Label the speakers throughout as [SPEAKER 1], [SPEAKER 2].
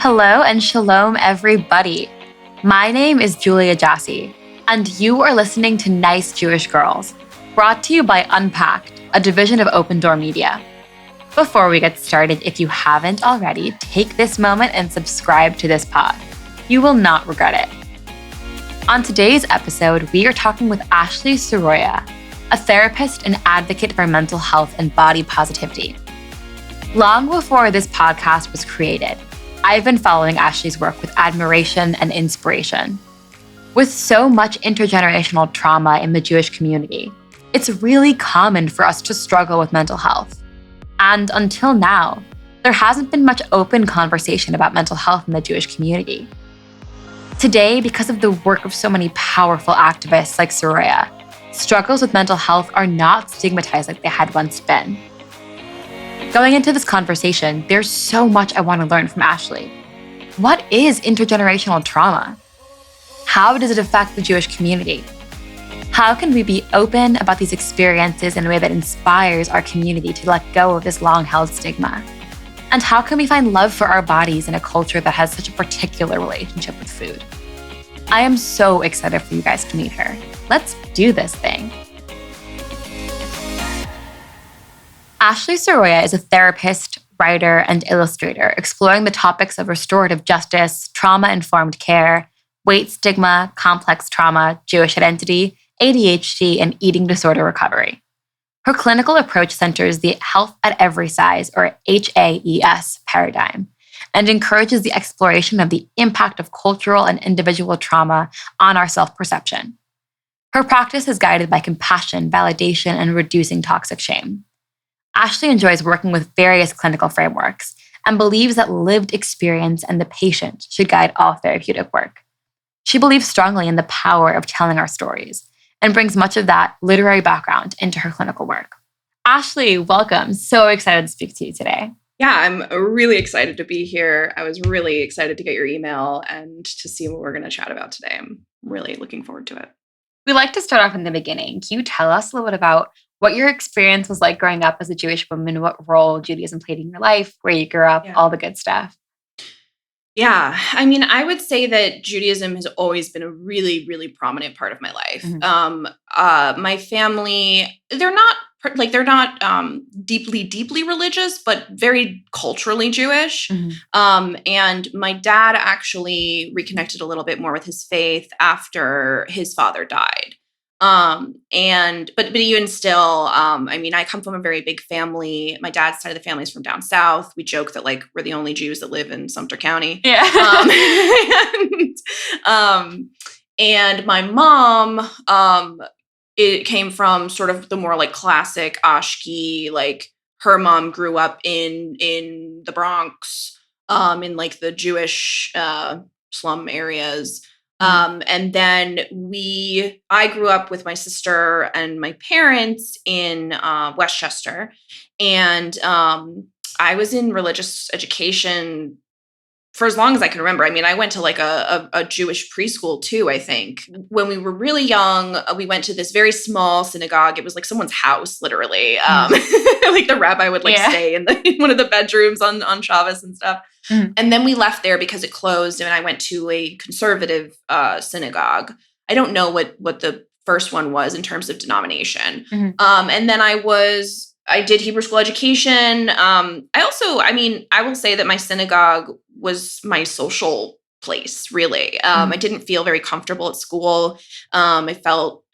[SPEAKER 1] Hello and shalom, everybody. My name is Julia Jassy, and you are listening to Nice Jewish Girls, brought to you by Unpacked, a division of OpenDor Media. Before we get started, if you haven't already, take this moment and subscribe to this pod. You will not regret it. On today's episode, we are talking with Seruya, a therapist and advocate for mental health and body positivity. Long before this podcast was created, I've been following Ashley's work with admiration and inspiration. With so much intergenerational trauma in the Jewish community, it's really common for us to struggle with mental health. And until now, there hasn't been much open conversation about mental health in the Jewish community. Today, because of the work of so many powerful activists like Seruya, struggles with mental health are not stigmatized like they had once been. Going into this conversation, there's so much I want to learn from Ashley. What is intergenerational trauma? How does it affect the Jewish community? How can we be open about these experiences in a way that inspires our community to let go of this long-held stigma? And how can we find love for our bodies in a culture that has such a particular relationship with food? I am so excited for you guys to meet her. Let's do this thing. Seruya is a therapist, writer, and illustrator exploring the topics of restorative justice, trauma-informed care, weight stigma, complex trauma, Jewish identity, ADHD, and eating disorder recovery. Her clinical approach centers the health at every size, or HAES paradigm, and encourages the exploration of the impact of cultural and individual trauma on our self-perception. Her practice is guided by compassion, validation, and reducing toxic shame. Ashley enjoys working with various clinical frameworks and believes that lived experience and the patient should guide all therapeutic work. She believes strongly in the power of telling our stories and brings much of that literary background into her clinical work. Ashley, welcome. So excited to speak to you today.
[SPEAKER 2] Yeah, I'm really excited to be here. I was really excited to get your email and to see what we're going to chat about today. I'm really looking forward to it.
[SPEAKER 1] We like to start off in the beginning. Can you tell us a little bit about what your experience was like growing up as a Jewish woman, what role Judaism played in your life, where you grew up, all the good stuff?
[SPEAKER 2] Yeah, I mean, I would say that Judaism has always been a really, really prominent part of my life. Mm-hmm. My family, they're not deeply religious, but very culturally Jewish. Mm-hmm. And my dad actually reconnected a little bit more with his faith after his father died. But even still, I mean, I come from a very big family. My dad's side of the family is from down south. We joke that we're the only Jews that live in Sumter County.
[SPEAKER 1] Yeah.
[SPEAKER 2] And my mom, it came from sort of the more classic Ashki, her mom grew up in the Bronx, in the Jewish, slum areas. And then I grew up with my sister and my parents in Westchester, and I was in religious education for as long as I can remember. I mean, I went to a Jewish preschool too, I think. When we were really young, we went to this very small synagogue. It was like someone's house, literally. The rabbi would stay in one of the bedrooms on Shabbos and stuff. Mm-hmm. And then we left there because it closed, and I went to a conservative synagogue. I don't know what the first one was in terms of denomination. Mm-hmm. And then I did Hebrew school education. I will say that my synagogue was my social place, really. I didn't feel very comfortable at school. I felt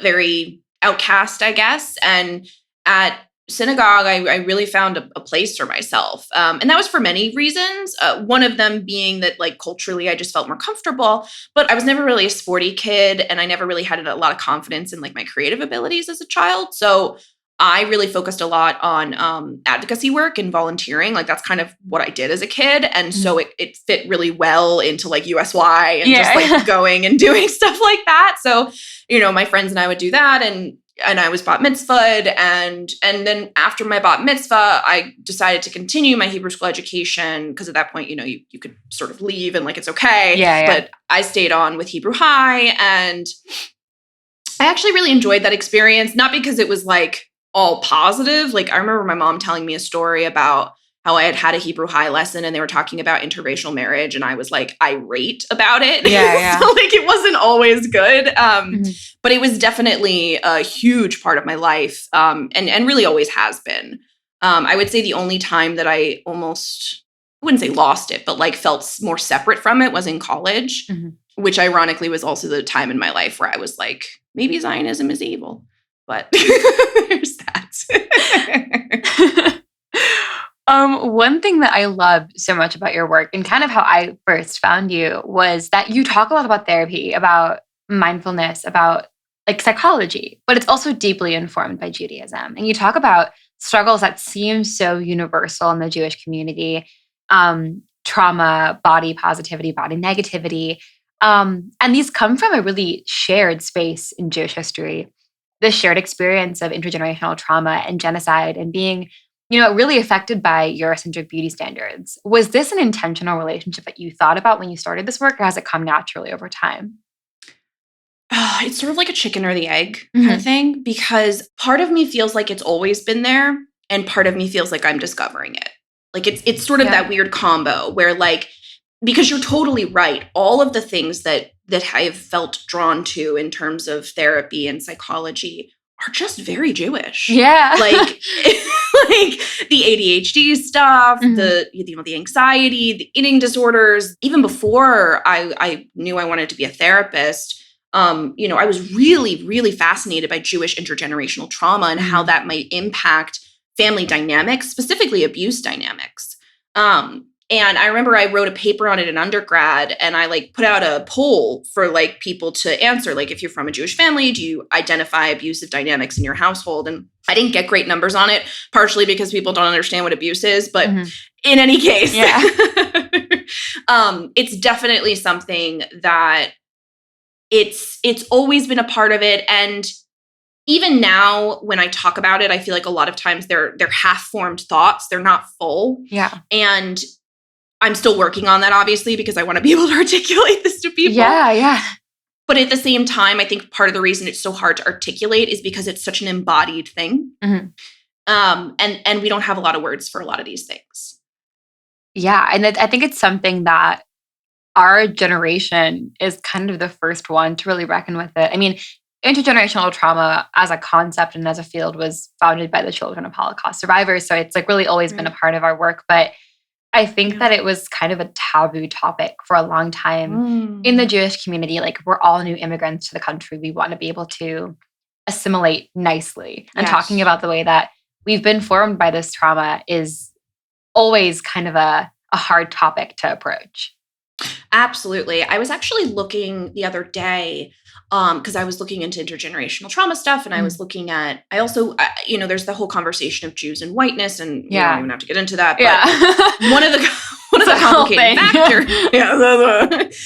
[SPEAKER 2] very outcast, I guess. And at synagogue, I really found a place for myself. And that was for many reasons. One of them being that culturally, I just felt more comfortable, but I was never really a sporty kid. And I never really had a lot of confidence in my creative abilities as a child. So I really focused a lot on advocacy work and volunteering. That's kind of what I did as a kid. And so it fit really well into USY and just going and doing stuff like that. So, my friends and I would do that. And I was bat mitzvahed. And then after my bat mitzvah, I decided to continue my Hebrew school education because at that point, you could sort of leave and it's okay. Yeah. But I stayed on with Hebrew High, and I actually really enjoyed that experience. Not because it was all positive. I remember my mom telling me a story about how I had a Hebrew high lesson and they were talking about interracial marriage and I was like irate about it.
[SPEAKER 1] Yeah.
[SPEAKER 2] So like it wasn't always good. But it was definitely a huge part of my life and really always has been. I would say the only time that I wouldn't say lost it, but like felt more separate from it was in college, which ironically was also the time in my life where I was like, maybe Zionism is evil. But there's that.
[SPEAKER 1] One thing that I loved so much about your work and kind of how I first found you was that you talk a lot about therapy, about mindfulness, about like psychology, but it's also deeply informed by Judaism. And you talk about struggles that seem so universal in the Jewish community, trauma, body positivity, body negativity. And these come from a really shared space in Jewish history, the shared experience of intergenerational trauma and genocide and being really affected by Eurocentric beauty standards. Was this an intentional relationship that you thought about when you started this work, or has it come naturally over time?
[SPEAKER 2] It's sort of like a chicken or the egg kind of thing, because part of me feels like it's always been there, and part of me feels like I'm discovering it. Like it's sort of that weird combo where like, because you're totally right, all of the things that I've felt drawn to in terms of therapy and psychology are just very Jewish.
[SPEAKER 1] Yeah.
[SPEAKER 2] Like the ADHD stuff, the anxiety, the eating disorders. Even before I knew I wanted to be a therapist, I was really, really fascinated by Jewish intergenerational trauma and how that might impact family dynamics, specifically abuse dynamics. And I remember I wrote a paper on it in undergrad, and I like put out a poll for like people to answer, like, if you're from a Jewish family, do you identify abusive dynamics in your household? And I didn't get great numbers on it, partially because people don't understand what abuse is. But in any case, it's definitely something that it's always been a part of it. And even now, when I talk about it, I feel like a lot of times they're half-formed thoughts. They're not full.
[SPEAKER 1] Yeah.
[SPEAKER 2] And I'm still working on that, obviously, because I want to be able to articulate this to people.
[SPEAKER 1] Yeah.
[SPEAKER 2] But at the same time, I think part of the reason it's so hard to articulate is because it's such an embodied thing. And we don't have a lot of words for a lot of these things.
[SPEAKER 1] Yeah. And I think it's something that our generation is kind of the first one to really reckon with it. I mean, intergenerational trauma as a concept and as a field was founded by the children of Holocaust survivors. So it's like really always been a part of our work. But I think that it was kind of a taboo topic for a long time in the Jewish community. Like, we're all new immigrants to the country. We want to be able to assimilate nicely. And talking about the way that we've been formed by this trauma is always kind of a hard topic to approach.
[SPEAKER 2] Absolutely. I was actually looking the other day because I was looking into intergenerational trauma stuff, and I was looking at, I also, there's the whole conversation of Jews and whiteness, and we don't even have to get into that. But one of the complicating factors,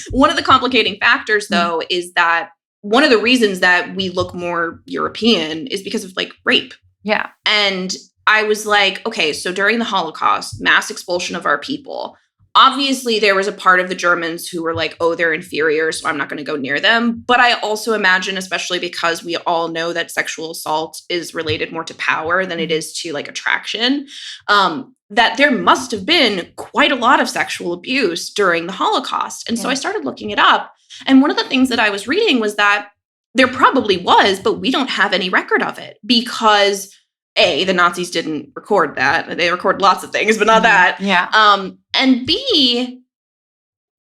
[SPEAKER 2] one of the complicating factors, though, is that one of the reasons that we look more European is because of like rape.
[SPEAKER 1] Yeah.
[SPEAKER 2] And I was like, okay, so during the Holocaust, mass expulsion of our people, obviously, there was a part of the Germans who were like, oh, they're inferior, so I'm not going to go near them. But I also imagine, especially because we all know that sexual assault is related more to power than it is to like attraction, that there must have been quite a lot of sexual abuse during the Holocaust. And so I started looking it up. And one of the things that I was reading was that there probably was, but we don't have any record of it because A, the Nazis didn't record that. They record lots of things, but not that.
[SPEAKER 1] Yeah.
[SPEAKER 2] And B,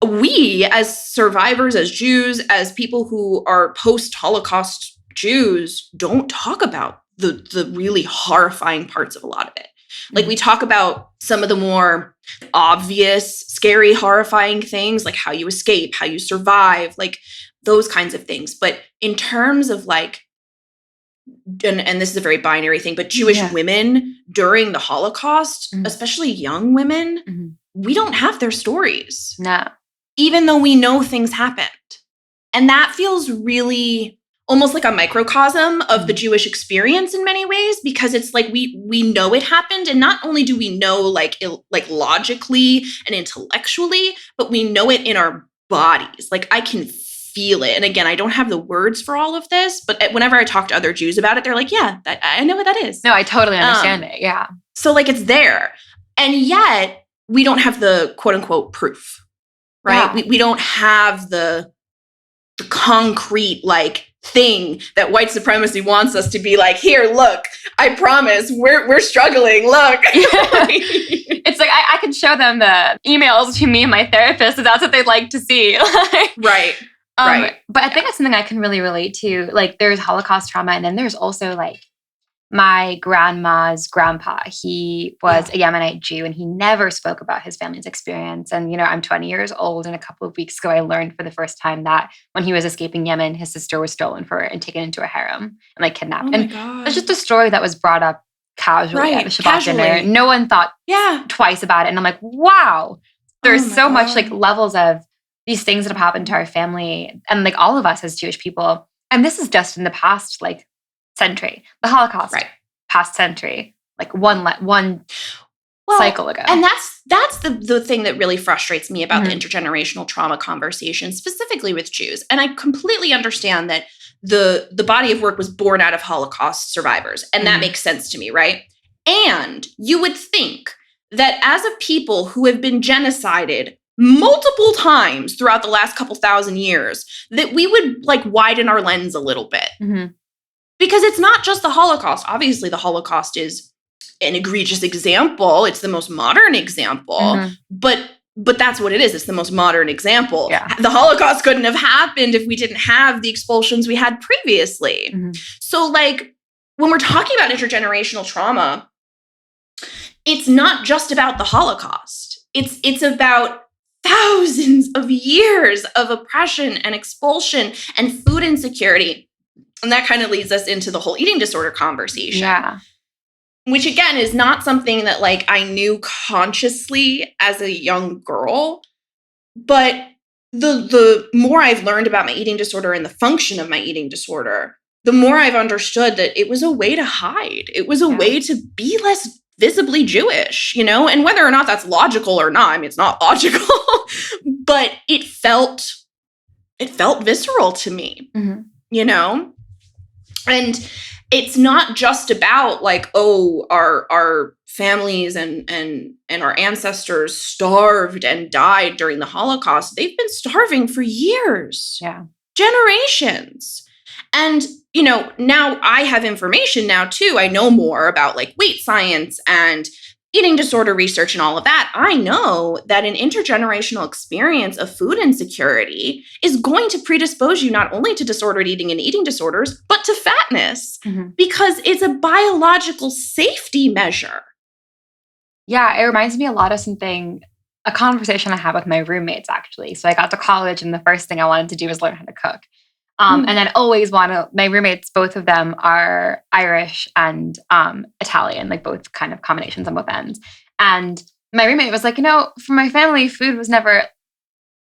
[SPEAKER 2] we as survivors, as Jews, as people who are post-Holocaust Jews, don't talk about the really horrifying parts of a lot of it. Like, we talk about some of the more obvious, scary, horrifying things, like how you escape, how you survive, like those kinds of things. But in terms of like, and this is a very binary thing, but Jewish women during the Holocaust, especially young women, we don't have their stories.
[SPEAKER 1] No.
[SPEAKER 2] Even though we know things happened. And that feels really almost like a microcosm of the Jewish experience in many ways, because it's like we know it happened. And not only do we know like logically and intellectually, but we know it in our bodies. Like, I can feel it. And again, I don't have the words for all of this, but whenever I talk to other Jews about it, they're like, yeah, I know what that is.
[SPEAKER 1] No, I totally understand it. Yeah.
[SPEAKER 2] So like, it's there. And yet we don't have the quote unquote proof, right?
[SPEAKER 1] Yeah.
[SPEAKER 2] We don't have the concrete like thing that white supremacy wants us to be like, here, look, I promise we're struggling. Look.
[SPEAKER 1] It's like I can show them the emails to me and my therapist, and that's what they'd like to see.
[SPEAKER 2] Right.
[SPEAKER 1] But I think that's something I can really relate to. Like, there's Holocaust trauma, and then there's also like my grandma's grandpa. He was a Yemenite Jew, and he never spoke about his family's experience. And, you know, I'm 20 years old, and a couple of weeks ago, I learned for the first time that when he was escaping Yemen, his sister was stolen for and taken into a harem and like kidnapped.
[SPEAKER 2] Oh my
[SPEAKER 1] and
[SPEAKER 2] God.
[SPEAKER 1] it's just a story that was brought up casually at the Shabbat dinner. No one thought twice about it. And I'm like, wow, there's so much like levels of these things that have happened to our family and like all of us as Jewish people. And this is just in the past like century, the Holocaust, past century, like one cycle ago.
[SPEAKER 2] And that's the thing that really frustrates me about the intergenerational trauma conversation, specifically with Jews. And I completely understand that the body of work was born out of Holocaust survivors. And that makes sense to me, right? And you would think that as a people who have been genocided multiple times throughout the last couple thousand years, that we would like widen our lens a little bit. Because it's not just the Holocaust. Obviously, the Holocaust is an egregious example. It's the most modern example. But that's what it is. It's the most modern example. The Holocaust couldn't have happened if we didn't have the expulsions we had previously. So like when we're talking about intergenerational trauma, it's not just about the Holocaust. It's about thousands of years of oppression and expulsion and food insecurity. And that kind of leads us into the whole eating disorder conversation. Which again is not something that like I knew consciously as a young girl, but the more I've learned about my eating disorder and the function of my eating disorder, the more I've understood that it was a way to hide. It was a way to be less visibly Jewish, you know? And whether or not that's logical or not, I mean, it's not logical, but it felt visceral to me, you know? And it's not just about like, oh, our families and our ancestors starved and died during the Holocaust. They've been starving for years, generations. And, you know, now I have information now too. I know more about like weight science and eating disorder research and all of that. I know that an intergenerational experience of food insecurity is going to predispose you not only to disordered eating and eating disorders, but to fatness because it's a biological safety measure.
[SPEAKER 1] Yeah, it reminds me a lot of a conversation I had with my roommates, actually. So I got to college and the first thing I wanted to do was learn how to cook. And then always my roommates, both of them are Irish and Italian, like both kind of combinations on both ends. And my roommate was like, you know, for my family, food was never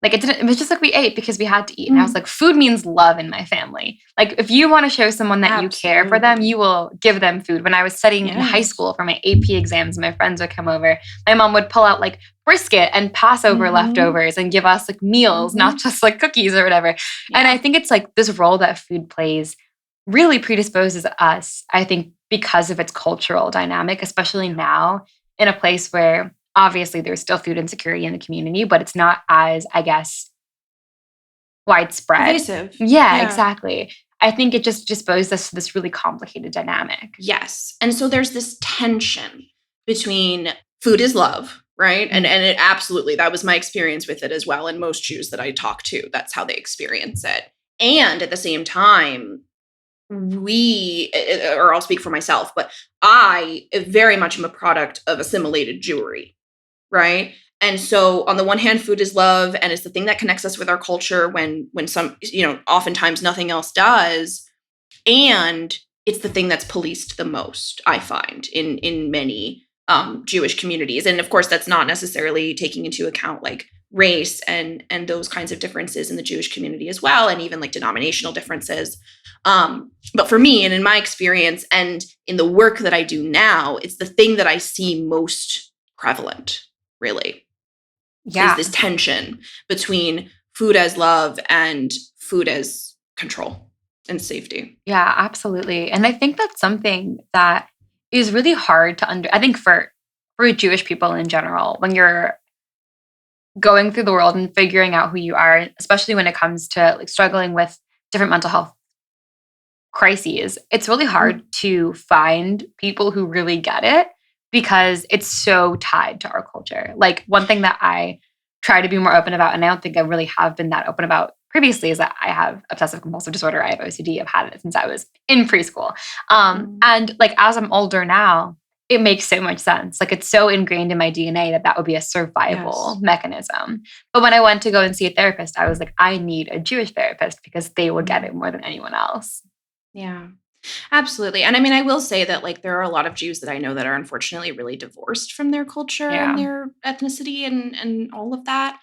[SPEAKER 1] like, it was just like we ate because we had to eat. And I was like, food means love in my family. Like if you want to show someone that you care for them, you will give them food. When I was studying in high school for my AP exams, my friends would come over. My mom would pull out like brisket and Passover leftovers and give us like meals, not just like cookies or whatever. And I think it's like this role that food plays really predisposes us, I think, because of its cultural dynamic, especially now in a place where obviously there's still food insecurity in the community, but it's not as, I guess, widespread.
[SPEAKER 2] Pervasive.
[SPEAKER 1] Yeah, exactly. I think it just disposes us to this really complicated dynamic.
[SPEAKER 2] Yes. And so there's this tension between food is love, right? And it absolutely, that was my experience with it as well. And most Jews that I talk to, that's how they experience it. And at the same time, or I'll speak for myself, but I very much am a product of assimilated Jewry, right? And so on the one hand, food is love, and it's the thing that connects us with our culture when some, you know, oftentimes nothing else does. And it's the thing that's policed the most, I find, in many Jewish communities. And of course, that's not necessarily taking into account like race and those kinds of differences in the Jewish community as well, and even like denominational differences. But for me, and in my experience, and in the work that I do now, it's the thing that I see most prevalent, really. Is this tension between food as love and food as control and safety.
[SPEAKER 1] Yeah, absolutely. And I think that's something that is really hard to I think for for Jewish people in general, when you're going through the world and figuring out who you are, especially when it comes to like struggling with different mental health crises, it's really hard to find people who really get it because it's so tied to our culture. Like one thing that I try to be more open about, and I don't think I really have been that open about previously, is that I have obsessive compulsive disorder. I have OCD. I've had it since I was in preschool. And like as I'm older now, it makes so much sense. Like it's so ingrained in my DNA that would be a survival mechanism. But when I went to go and see a therapist, I was like, I need a Jewish therapist because they will get it more than anyone else.
[SPEAKER 2] Yeah, absolutely. And I mean, I will say that like there are a lot of Jews that I know that are unfortunately really divorced from their culture and their ethnicity and all of that.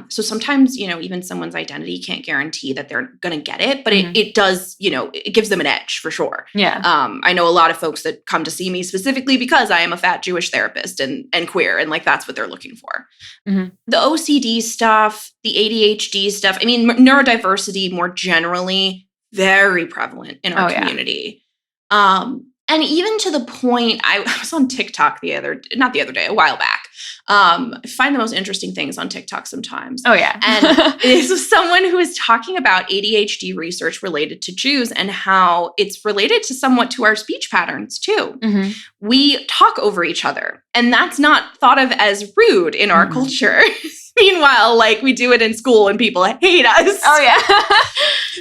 [SPEAKER 2] So sometimes, even someone's identity can't guarantee that they're going to get it, but it does, it gives them an edge for sure.
[SPEAKER 1] Yeah.
[SPEAKER 2] I know a lot of folks that come to see me specifically because I am a fat Jewish therapist and queer, and like that's what they're looking for. The OCD stuff, the ADHD stuff, I mean, neurodiversity more generally, very prevalent in our community. And even to the point, I was on TikTok not the other day, a while back. I find the most interesting things on TikTok sometimes.
[SPEAKER 1] Oh, yeah.
[SPEAKER 2] And this was someone who was talking about ADHD research related to Jews and how it's related to somewhat to our speech patterns too. We talk over each other, and that's not thought of as rude in our culture. Meanwhile, like we do it in school and people hate us.
[SPEAKER 1] Oh, yeah.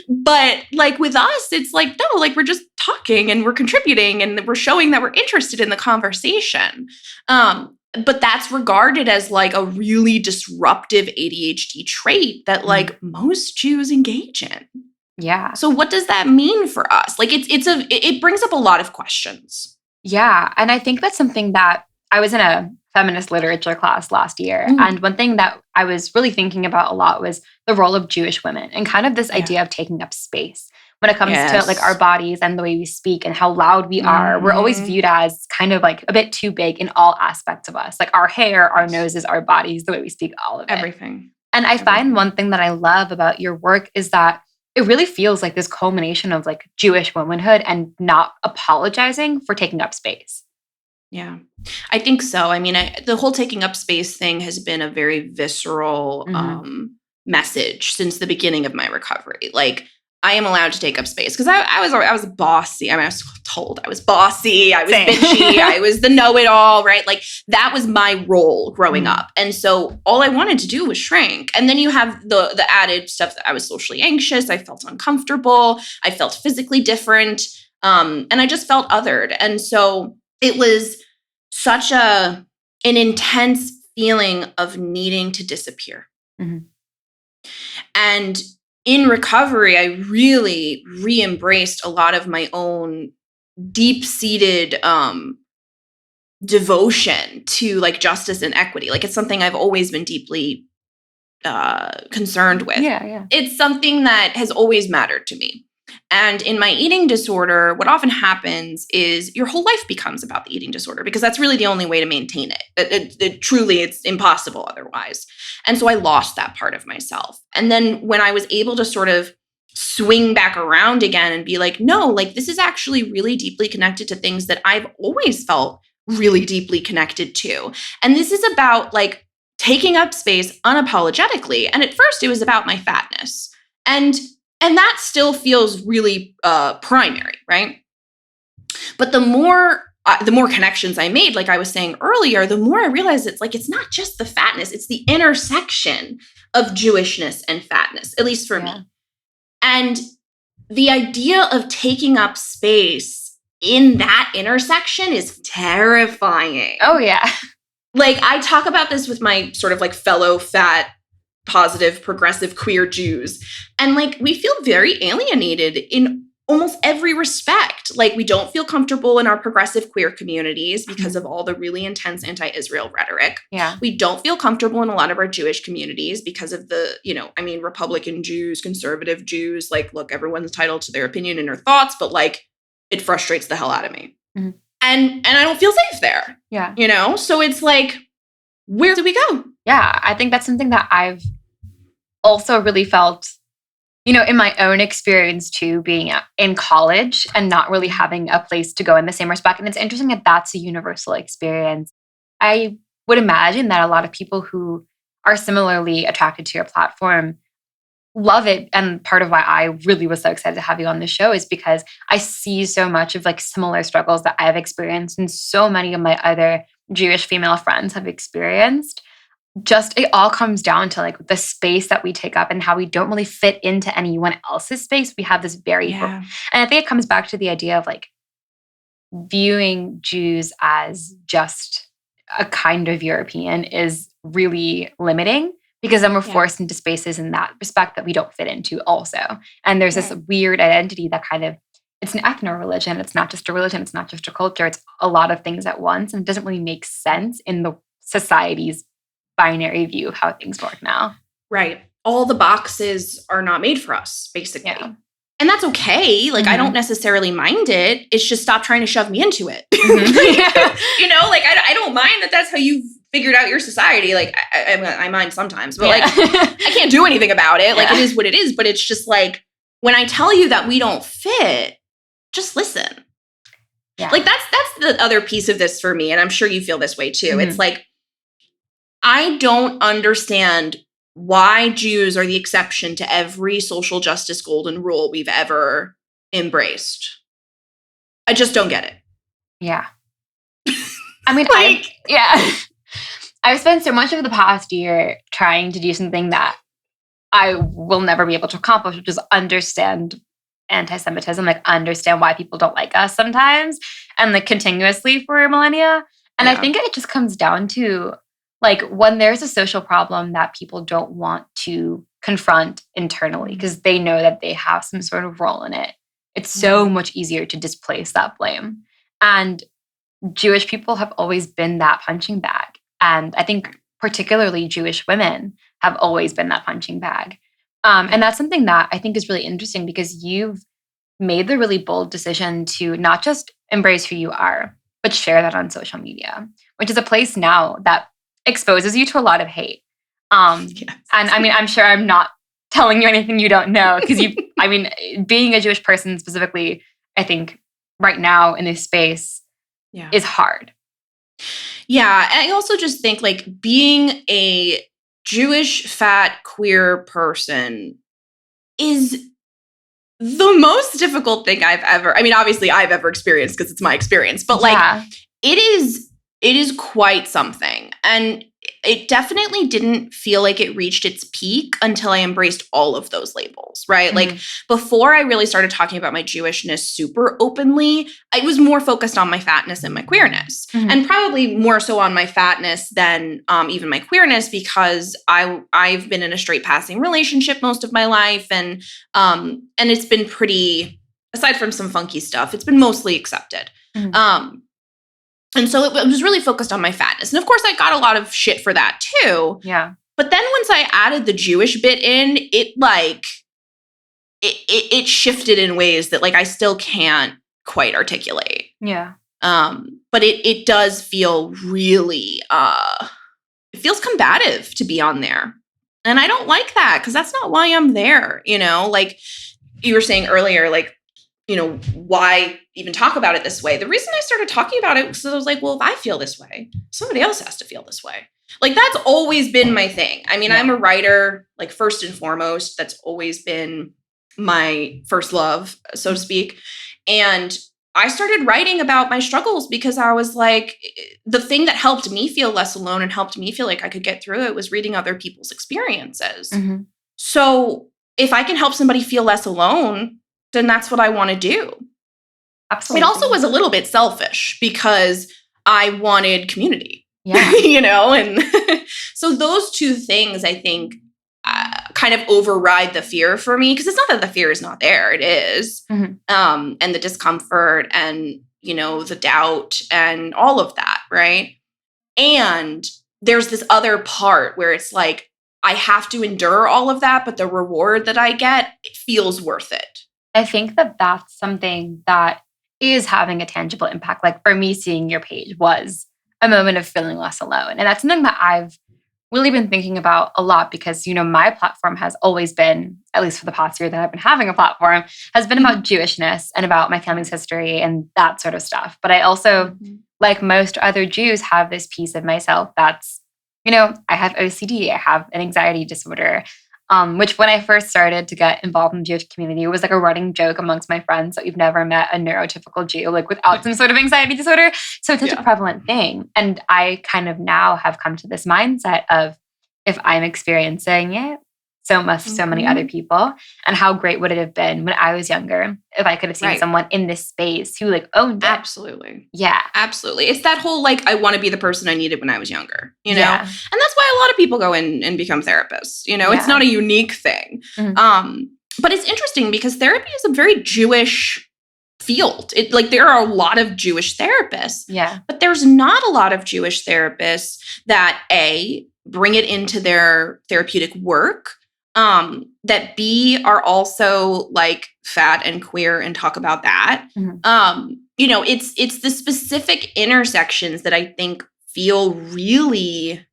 [SPEAKER 2] But like with us, it's like, no, like we're just talking and we're contributing and we're showing that we're interested in the conversation. But that's regarded as like a really disruptive ADHD trait that like most Jews engage in.
[SPEAKER 1] Yeah.
[SPEAKER 2] So what does that mean for us? Like it brings up a lot of questions.
[SPEAKER 1] Yeah. And I think that's something that I was in a feminist literature class last year. And one thing that I was really thinking about a lot was the role of Jewish women and kind of this idea of taking up space when it comes to like our bodies and the way we speak and how loud we are. We're always viewed as kind of like a bit too big in all aspects of us, like our hair, our noses, our bodies, the way we speak, all of it.
[SPEAKER 2] Everything.
[SPEAKER 1] And I find one thing that I love about your work is that it really feels like this culmination of like Jewish womanhood and not apologizing for taking up space.
[SPEAKER 2] Yeah, I think so. I mean, the whole taking up space thing has been a very visceral message since the beginning of my recovery. Like, I am allowed to take up space because I was bossy. I mean, I was told I was bossy. I was bitchy. I was the know-it-all, right? Like that was my role growing up. And so all I wanted to do was shrink. And then you have the added stuff that I was socially anxious. I felt uncomfortable. I felt physically different. And I just felt othered. And so it was such an intense feeling of needing to disappear. And in recovery, I really re-embraced a lot of my own deep-seated devotion to like justice and equity. Like it's something I've always been deeply concerned with.
[SPEAKER 1] Yeah.
[SPEAKER 2] It's something that has always mattered to me. And in my eating disorder, what often happens is your whole life becomes about the eating disorder because that's really the only way to maintain it. Truly, it's impossible otherwise. And so I lost that part of myself. And then when I was able to sort of swing back around again and be like, no, like this is actually really deeply connected to things that I've always felt really deeply connected to. And this is about like taking up space unapologetically. And at first it was about my fatness. And that still feels really primary, right? But the more connections I made, like I was saying earlier, the more I realized it's not just the fatness, it's the intersection of Jewishness and fatness, at least for me. And the idea of taking up space in that intersection is terrifying.
[SPEAKER 1] Oh, yeah.
[SPEAKER 2] Like I talk about this with my sort of like fellow fat positive, progressive, queer Jews. And like, we feel very alienated in almost every respect. Like we don't feel comfortable in our progressive queer communities because of all the really intense anti-Israel rhetoric.
[SPEAKER 1] Yeah.
[SPEAKER 2] We don't feel comfortable in a lot of our Jewish communities because of the, Republican Jews, conservative Jews, like, look, everyone's entitled to their opinion and their thoughts, but like, it frustrates the hell out of me. And I don't feel safe there.
[SPEAKER 1] Yeah.
[SPEAKER 2] So it's like, where do we go?
[SPEAKER 1] Yeah, I think that's something that I've also really felt, in my own experience too, being in college and not really having a place to go in the same respect. And it's interesting that that's a universal experience. I would imagine that a lot of people who are similarly attracted to your platform love it. And part of why I really was so excited to have you on the show is because I see so much of like similar struggles that I've experienced and so many of my other Jewish female friends have experienced. Just it all comes down to like the space that we take up and how we don't really fit into anyone else's space. We have this very, and I think it comes back to the idea of like viewing Jews as just a kind of European is really limiting because then we're forced into spaces in that respect that we don't fit into also. And there's this weird identity that kind of, it's an ethno-religion. It's not just a religion. It's not just a culture. It's a lot of things at once. And it doesn't really make sense in the society's binary view of how things work now.
[SPEAKER 2] Right. All the boxes are not made for us, basically. Yeah. And that's okay. Like, I don't necessarily mind it. It's just stop trying to shove me into it. You know, like, I don't mind that that's how you've figured out your society. Like, I mind sometimes, but like, I can't do anything about it. Like, it is what it is. But it's just like, when I tell you that we don't fit, just listen. Yeah. Like, that's the other piece of this for me. And I'm sure you feel this way too. It's like, I don't understand why Jews are the exception to every social justice golden rule we've ever embraced. I just don't get it.
[SPEAKER 1] Yeah. I mean, I've spent so much of the past year trying to do something that I will never be able to accomplish, which is understand anti-Semitism, like understand why people don't like us sometimes, and like continuously for millennia. And I think it just comes down to like when there's a social problem that people don't want to confront internally because they know that they have some sort of role in it, it's so much easier to displace that blame. And Jewish people have always been that punching bag. And I think particularly Jewish women have always been that punching bag. And that's something that I think is really interesting because you've made the really bold decision to not just embrace who you are, but share that on social media, which is a place now that exposes you to a lot of hate. And I mean, I'm sure I'm not telling you anything you don't know because I mean, being a Jewish person specifically, I think right now in this space is hard.
[SPEAKER 2] Yeah. I also just think like being a Jewish fat queer person is the most difficult thing obviously I've ever experienced because it's my experience, but like it is quite something. And it definitely didn't feel like it reached its peak until I embraced all of those labels, right? Like before I really started talking about my Jewishness super openly, I was more focused on my fatness and my queerness, and probably more so on my fatness than even my queerness because I've been in a straight passing relationship most of my life, and it's been pretty, aside from some funky stuff, it's been mostly accepted. And so it was really focused on my fatness. And of course, I got a lot of shit for that too.
[SPEAKER 1] Yeah.
[SPEAKER 2] But then once I added the Jewish bit in, it shifted in ways that like I still can't quite articulate.
[SPEAKER 1] Yeah.
[SPEAKER 2] But it does feel really, it feels combative to be on there. And I don't like that because that's not why I'm there, you know? Like you were saying earlier, like, you know, why even talk about it this way? The reason I started talking about it was because I was like, well, if I feel this way, somebody else has to feel this way. Like, that's always been my thing. I mean, I'm a writer, like, first and foremost. That's always been my first love, so to speak. And I started writing about my struggles because I was like, the thing that helped me feel less alone and helped me feel like I could get through it was reading other people's experiences. So if I can help somebody feel less alone, then that's what I want to do.
[SPEAKER 1] Absolutely.
[SPEAKER 2] It also was a little bit selfish because I wanted community,
[SPEAKER 1] yeah.
[SPEAKER 2] you know? And so those two things, I think, kind of override the fear for me. Because it's not that the fear is not there. It is. And the discomfort and, you know, the doubt and all of that, right? And there's this other part where it's like, I have to endure all of that, but the reward that I get, it feels worth it.
[SPEAKER 1] I think that that's something that is having a tangible impact. Like for me, seeing your page was a moment of feeling less alone. And that's something that I've really been thinking about a lot because, you know, my platform has always been, at least for the past year that I've been having a platform, has been about Jewishness and about my family's history and that sort of stuff. But I also like most other Jews, have this piece of myself that's, I have OCD, I have an anxiety disorder, which when I first started to get involved in the Jewish community, it was like a running joke amongst my friends that we've never met a neurotypical Jew, like without some sort of anxiety disorder. So it's such a prevalent thing. And I kind of now have come to this mindset of, if I'm experiencing it, so must so many other people. And how great would it have been when I was younger if I could have seen someone in this space who like owned it.
[SPEAKER 2] Absolutely.
[SPEAKER 1] Yeah.
[SPEAKER 2] Absolutely. It's that whole like, I want to be the person I needed when I was younger, And that's why a lot of people go in and become therapists. It's not a unique thing. But it's interesting because therapy is a very Jewish field. There are a lot of Jewish therapists.
[SPEAKER 1] Yeah.
[SPEAKER 2] But there's not a lot of Jewish therapists that bring it into their therapeutic work. That B, are also like fat and queer and talk about that. It's the specific intersections that I think feel really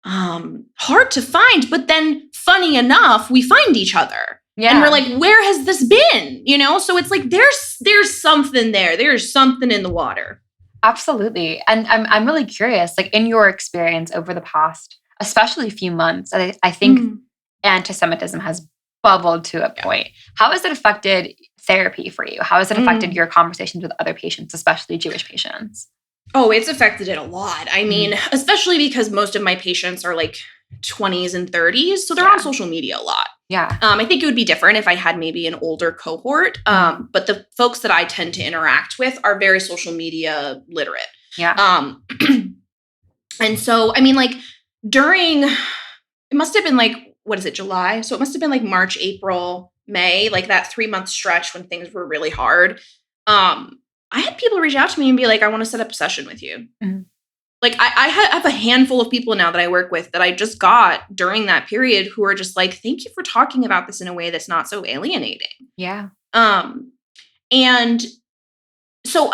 [SPEAKER 2] hard to find, but then funny enough, we find each other. Yeah. And we're like, where has this been? So it's like, there's something there. There's something in the water.
[SPEAKER 1] Absolutely. And I'm really curious, like in your experience over the past, especially a few months, I think anti-Semitism has bubbled to a point. How has it affected therapy for you? How has it affected your conversations with other patients, especially Jewish patients?
[SPEAKER 2] Oh, it's affected it a lot. I mean, especially because most of my patients are like 20s and 30s, so they're on social media a lot.
[SPEAKER 1] Yeah.
[SPEAKER 2] I think it would be different if I had maybe an older cohort, but the folks that I tend to interact with are very social media literate.
[SPEAKER 1] Yeah.
[SPEAKER 2] And so, I mean, like it must have been like, what is it, July? So it must have been like March, April, May, like that 3-month stretch when things were really hard. I had people reach out to me and be like, I want to set up a session with you. Mm-hmm. Like I have a handful of people now that I work with that I just got during that period who are just like, thank you for talking about this in a way that's not so alienating.
[SPEAKER 1] Yeah.
[SPEAKER 2] And so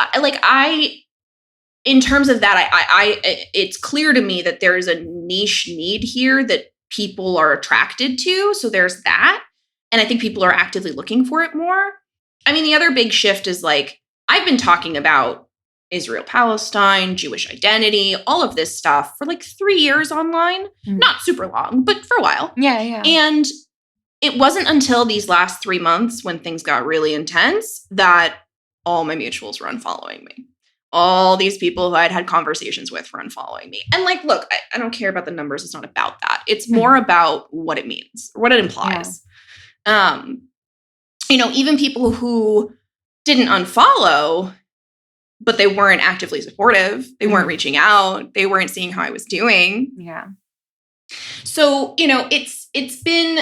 [SPEAKER 2] in terms of that, I it's clear to me that there is a niche need here that people are attracted to. So there's that. And I think people are actively looking for it more. I mean, the other big shift is like, I've been talking about Israel, Palestine, Jewish identity, all of this stuff for like 3 years online. Not super long, but for a while.
[SPEAKER 1] Yeah.
[SPEAKER 2] And it wasn't until these last 3 months when things got really intense that all my mutuals were unfollowing me. All these people who I'd had conversations with were unfollowing me. And like, look, I don't care about the numbers. It's not about that. It's more about what it means, or what it implies. Yeah. Even people who didn't unfollow, but they weren't actively supportive. They weren't reaching out. They weren't seeing how I was doing.
[SPEAKER 1] Yeah.
[SPEAKER 2] So, it's been,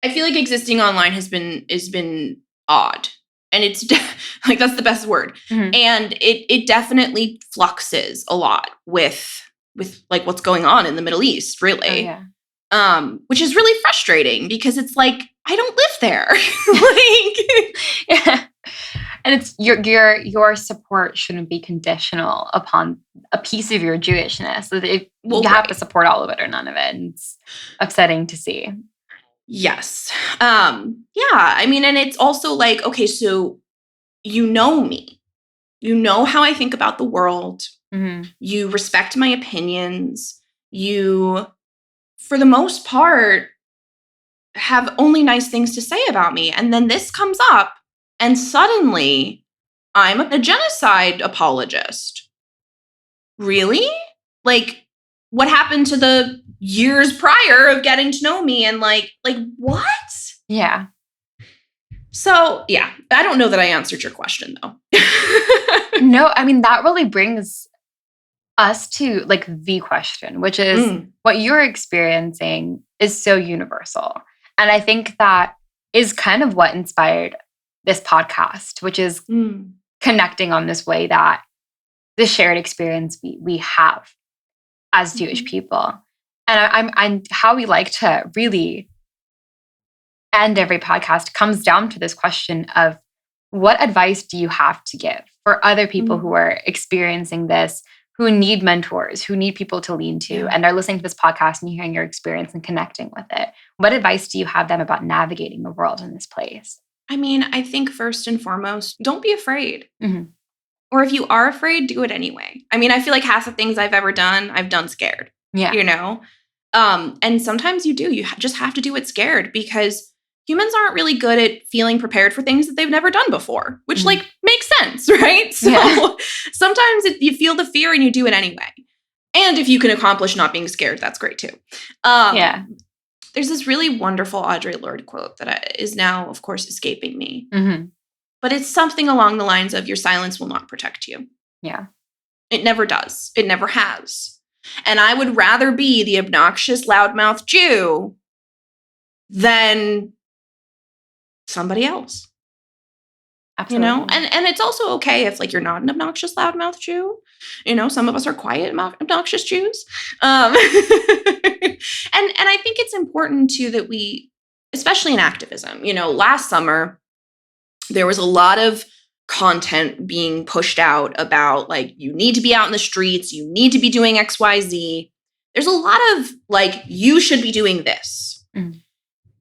[SPEAKER 2] I feel like existing online has been odd. And it's like, that's the best word. Mm-hmm. And it definitely fluxes a lot with like what's going on in the Middle East, really.
[SPEAKER 1] Oh, yeah.
[SPEAKER 2] Which is really frustrating because it's like, I don't live there.
[SPEAKER 1] Yeah. And it's your support shouldn't be conditional upon a piece of your Jewishness. You have to support all of it or none of it. And it's upsetting to see.
[SPEAKER 2] Yes. Yeah. I mean, and it's also like, okay, so you know me. You know how I think about the world. Mm-hmm. You respect my opinions. You, for the most part, have only nice things to say about me. And then this comes up, and suddenly I'm a genocide apologist. Really? Like, what happened to the years prior of getting to know me? And like what?
[SPEAKER 1] Yeah.
[SPEAKER 2] So, yeah, I don't know that I answered your question, though.
[SPEAKER 1] No, I mean, that really brings us to like the question, which is what you're experiencing is so universal. And I think that is kind of what inspired this podcast, which is connecting on this way that the shared experience we have as Jewish people. And I'm how we like to really end every podcast comes down to this question of what advice do you have to give for other people who are experiencing this, who need mentors, who need people to lean to, and are listening to this podcast and hearing your experience and connecting with it. What advice do you have them about navigating the world in this place?
[SPEAKER 2] I mean, I think first and foremost, don't be afraid. Mm-hmm. Or if you are afraid, do it anyway. I mean, I feel like half the things I've ever done, I've done scared.
[SPEAKER 1] Yeah.
[SPEAKER 2] You know? And sometimes you do. You just have to do it scared because humans aren't really good at feeling prepared for things that they've never done before, which like makes sense, right? So sometimes you feel the fear and you do it anyway. And if you can accomplish not being scared, that's great too. There's this really wonderful Audre Lorde quote that is now, of course, escaping me. But it's something along the lines of, your silence will not protect you.
[SPEAKER 1] Yeah.
[SPEAKER 2] It never does. It never has. And I would rather be the obnoxious, loudmouth Jew than somebody else.
[SPEAKER 1] Absolutely.
[SPEAKER 2] You know? And it's also okay if like you're not an obnoxious, loudmouth Jew. You know, some of us are quiet, obnoxious Jews. And I think it's important too that we, especially in activism, you know, last summer, there was a lot of content being pushed out about like, you need to be out in the streets, you need to be doing XYZ. There's a lot of like, you should be doing this. And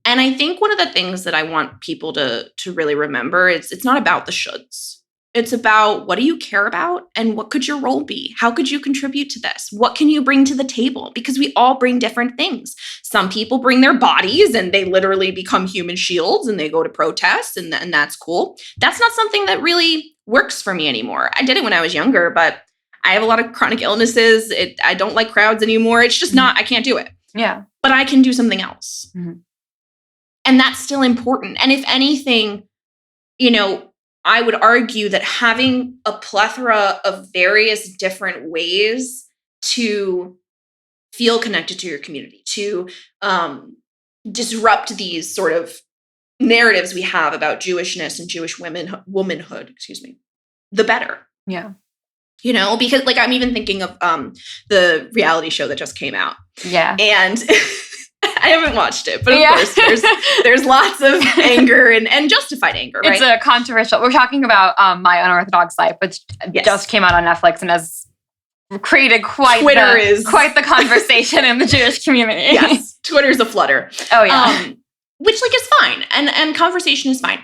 [SPEAKER 2] I think one of the things that I want people to really remember is it's not about the shoulds. It's about, what do you care about and what could your role be? How could you contribute to this? What can you bring to the table? Because we all bring different things. Some people bring their bodies and they literally become human shields and they go to protests and that's cool. That's not something that really works for me anymore. I did it when I was younger, but I have a lot of chronic illnesses. I don't like crowds anymore. It's just not, I can't do it.
[SPEAKER 1] Yeah.
[SPEAKER 2] But I can do something else. And that's still important. And if anything, you know, I would argue that having a plethora of various different ways to feel connected to your community, to disrupt these sort of narratives we have about Jewishness and Jewish womanhood, the better.
[SPEAKER 1] Yeah.
[SPEAKER 2] You know, because like I'm even thinking of the reality show that just came out.
[SPEAKER 1] Yeah.
[SPEAKER 2] And I haven't watched it, but of course there's lots of anger and justified anger, right?
[SPEAKER 1] It's a controversial. We're talking about My Unorthodox Life, which just came out on Netflix and has created quite the conversation in the Jewish community.
[SPEAKER 2] Yes, Twitter's a flutter.
[SPEAKER 1] Oh yeah,
[SPEAKER 2] which like is fine, and conversation is fine.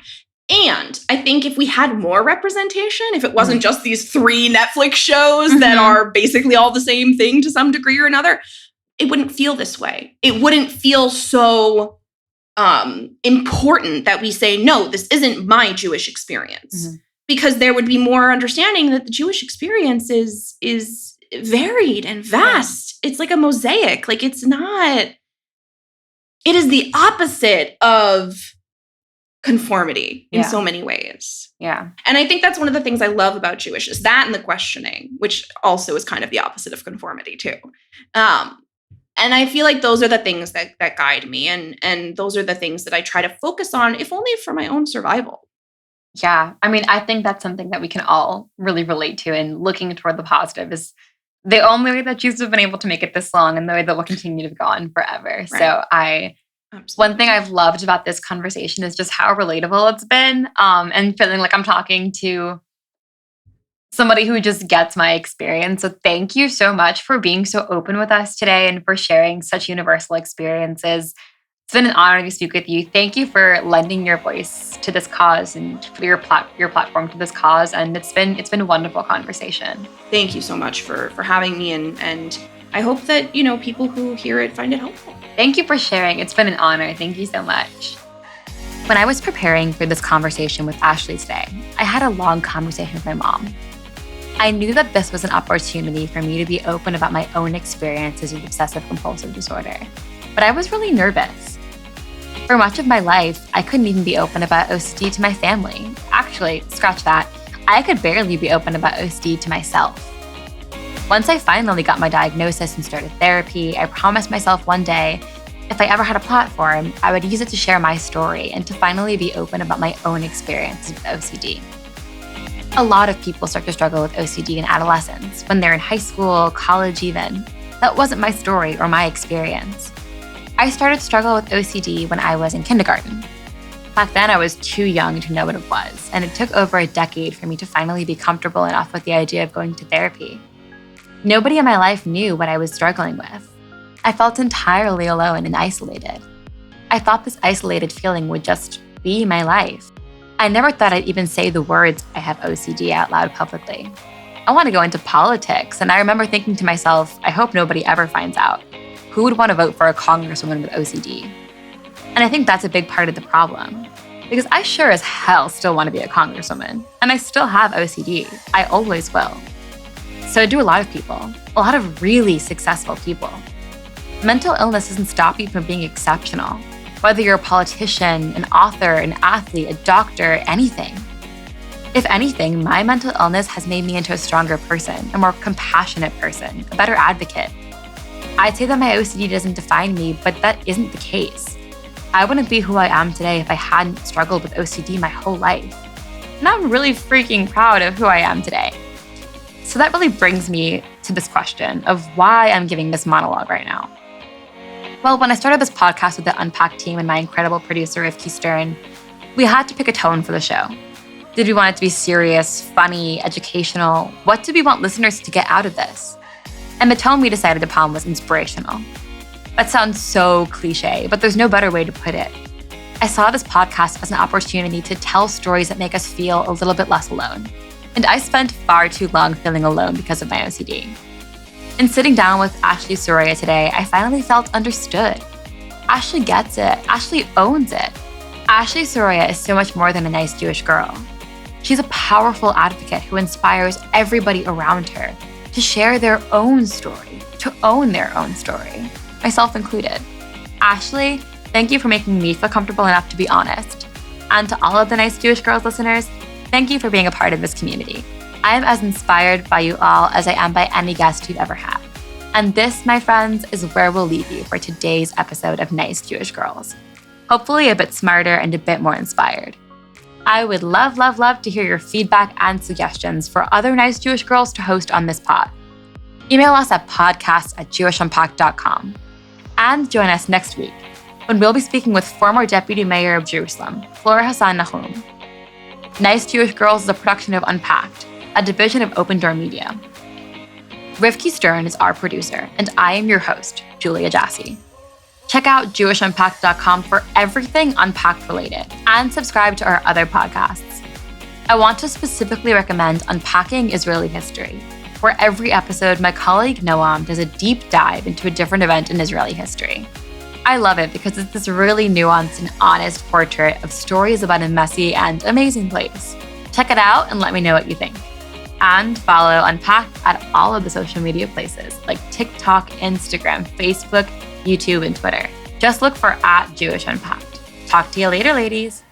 [SPEAKER 2] And I think if we had more representation, if it wasn't just these 3 Netflix shows that are basically all the same thing to some degree or another, it wouldn't feel this way. It wouldn't feel so important that we say, no, this isn't my Jewish experience. Because there would be more understanding that the Jewish experience is varied and vast. It's like a mosaic. Like it is the opposite of conformity in so many ways.
[SPEAKER 1] Yeah.
[SPEAKER 2] And I think that's one of the things I love about Jewish is that and the questioning, which also is kind of the opposite of conformity too. And I feel like those are the things that guide me. And those are the things that I try to focus on, if only for my own survival.
[SPEAKER 1] Yeah. I mean, I think that's something that we can all really relate to. And looking toward the positive is the only way that Jews have been able to make it this long and the way that will continue to go on forever. Right. So one thing I've loved about this conversation is just how relatable it's been, and feeling like I'm talking to somebody who just gets my experience. So thank you so much for being so open with us today and for sharing such universal experiences. It's been an honor to speak with you. Thank you for lending your voice to this cause and for your platform to this cause. And it's been a wonderful conversation.
[SPEAKER 2] Thank you so much for having me. And I hope that, you know, people who hear it find it helpful.
[SPEAKER 1] Thank you for sharing. It's been an honor. Thank you so much. When I was preparing for this conversation with Ashlet today, I had a long conversation with my mom. I knew that this was an opportunity for me to be open about my own experiences with obsessive compulsive disorder, but I was really nervous. For much of my life, I couldn't even be open about OCD to my family. Actually, scratch that, I could barely be open about OCD to myself. Once I finally got my diagnosis and started therapy, I promised myself one day, if I ever had a platform, I would use it to share my story and to finally be open about my own experiences with OCD. A lot of people start to struggle with OCD in adolescence, when they're in high school, college even. That wasn't my story or my experience. I started to struggle with OCD when I was in kindergarten. Back then, I was too young to know what it was, and it took over a decade for me to finally be comfortable enough with the idea of going to therapy. Nobody in my life knew what I was struggling with. I felt entirely alone and isolated. I thought this isolated feeling would just be my life. I never thought I'd even say the words I have OCD out loud publicly. I want to go into politics, and I remember thinking to myself, I hope nobody ever finds out. Who would want to vote for a congresswoman with OCD? And I think that's a big part of the problem. Because I sure as hell still want to be a congresswoman, and I still have OCD. I always will. So do a lot of people, a lot of really successful people. Mental illness doesn't stop you from being exceptional, whether you're a politician, an author, an athlete, a doctor, anything. If anything, my mental illness has made me into a stronger person, a more compassionate person, a better advocate. I'd say that my OCD doesn't define me, but that isn't the case. I wouldn't be who I am today if I hadn't struggled with OCD my whole life. And I'm really freaking proud of who I am today. So that really brings me to this question of why I'm giving this monologue right now. Well, when I started this podcast with the Unpacked team and my incredible producer, Rivki Stern, we had to pick a tone for the show. Did we want it to be serious, funny, educational? What did we want listeners to get out of this? And the tone we decided upon was inspirational. That sounds so cliche, but there's no better way to put it. I saw this podcast as an opportunity to tell stories that make us feel a little bit less alone. And I spent far too long feeling alone because of my OCD. In sitting down with Ashley Seruya today, I finally felt understood. Ashley gets it. Ashley owns it. Ashley Seruya is so much more than a nice Jewish girl. She's a powerful advocate who inspires everybody around her to share their own story, to own their own story, myself included. Ashley, thank you for making me feel comfortable enough to be honest. And to all of the Nice Jewish Girls listeners, thank you for being a part of this community. I am as inspired by you all as I am by any guest you've ever had. And this, my friends, is where we'll leave you for today's episode of Nice Jewish Girls. Hopefully a bit smarter and a bit more inspired. I would love, love, love to hear your feedback and suggestions for other Nice Jewish Girls to host on this pod. Email us at podcast@jewishnpacked.com. And join us next week when we'll be speaking with former Deputy Mayor of Jerusalem, Flora Hassan Nahum. Nice Jewish Girls is a production of Unpacked, a division of OpenDor Media. Rivki Stern is our producer, and I am your host, Julia Jassy. Check out jewishnpacked.com for everything Unpacked related, and subscribe to our other podcasts. I want to specifically recommend Unpacking Israeli History, where every episode my colleague Noam does a deep dive into a different event in Israeli history. I love it because it's this really nuanced and honest portrait of stories about a messy and amazing place. Check it out and let me know what you think. And follow Unpacked at all of the social media places like TikTok, Instagram, Facebook, YouTube, and Twitter. Just look for @JewishUnpacked. Talk to you later, ladies.